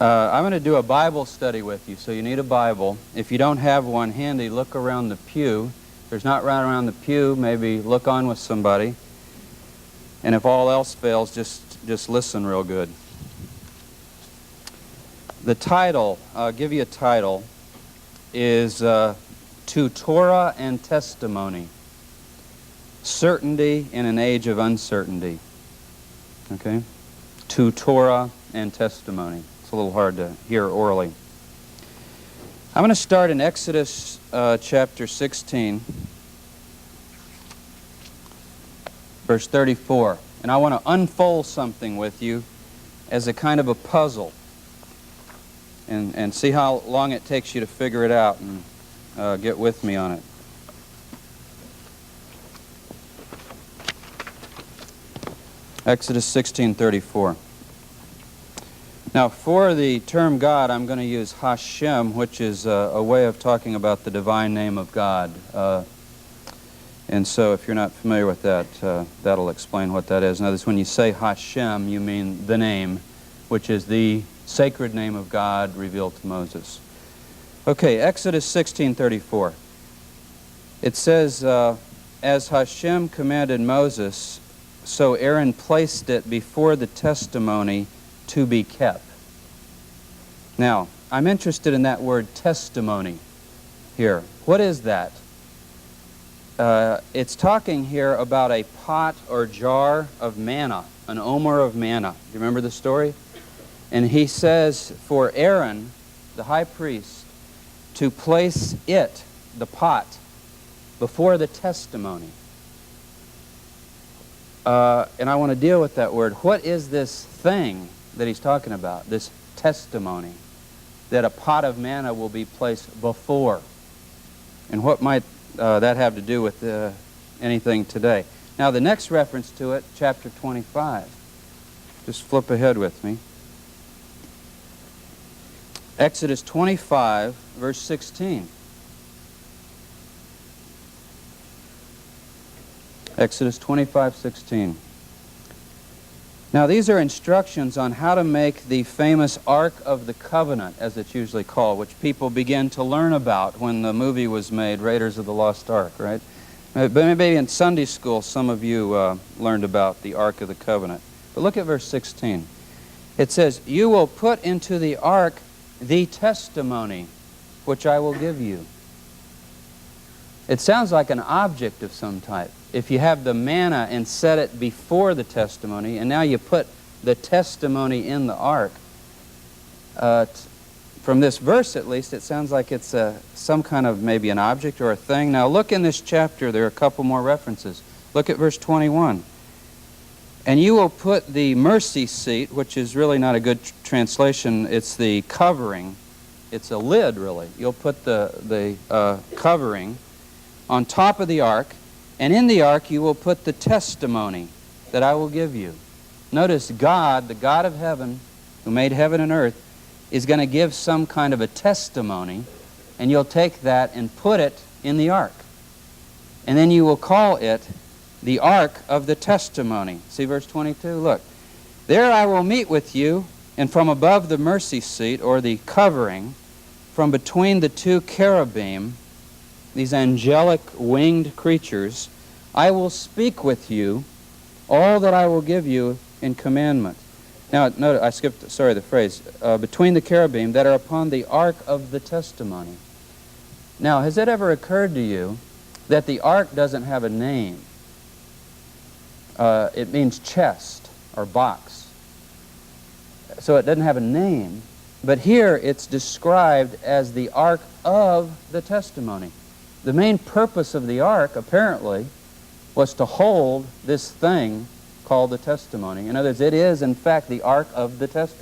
I'm going to do a Bible study with you, so you need a Bible. If you don't have one handy, look around the pew. If there's not right around the pew, maybe look on with somebody. And if all else fails, just listen real good. The title, I'll give you a title, is To Torah and Testimony. Certainty in an Age of Uncertainty. Okay? To Torah and Testimony. It's a little hard to hear orally. I'm going to start in Exodus chapter 16, verse 34. And I want to unfold something with you as a kind of a puzzle and see how long it takes you to figure it out and get with me on it. Exodus 16:34. Now, for the term God, I'm going to use Hashem, which is a way of talking about the divine name of God. And so, if you're not familiar with that, that'll explain what that is. In other words, when you say Hashem, you mean the name, which is the sacred name of God revealed to Moses. Okay, Exodus 16:34. It says, as Hashem commanded Moses, so Aaron placed it before the testimony to be kept. Now, I'm interested in that word testimony here. What is that? It's talking here about a pot or jar of manna, an omer of manna. Do you remember the story? And he says for Aaron, the high priest, to place it, the pot, before the testimony. And I want to deal with that word. What is this thing that he's talking about, this testimony, that a pot of manna will be placed before? And what might that have to do with anything today? Now, the next reference to it, chapter 25. Just flip ahead with me. Exodus 25, verse 16. Exodus 25:16. Now, these are instructions on how to make the famous Ark of the Covenant, as it's usually called, which people began to learn about when the movie was made, Raiders of the Lost Ark, right? But maybe in Sunday school, some of you learned about the Ark of the Covenant. But look at verse 16. It says, you will put into the ark the testimony which I will give you. It sounds like an object of some type. If you have the manna and set it before the testimony, and now you put the testimony in the ark, from this verse at least, it sounds like it's some kind of maybe an object or a thing. Now look in this chapter, there are a couple more references. Look at verse 21. And you will put the mercy seat, which is really not a good translation, it's the covering. It's a lid, really. You'll put the covering on top of the ark, and in the ark you will put the testimony that I will give you. Notice God, the God of heaven, who made heaven and earth, is going to give some kind of a testimony, and you'll take that and put it in the ark. And then you will call it the Ark of the Testimony. See verse 22? Look. There I will meet with you, and from above the mercy seat, or the covering, from between the two cherubim, these angelic winged creatures, I will speak with you all that I will give you in commandment. Now, note, I skipped, the phrase, between the cherubim that are upon the ark of the testimony. Now, has it ever occurred to you that the ark doesn't have a name? It means chest or box. So it doesn't have a name, but here it's described as the ark of the testimony. The main purpose of the ark, apparently, was to hold this thing called the testimony. In other words, it is, in fact, the ark of the testimony.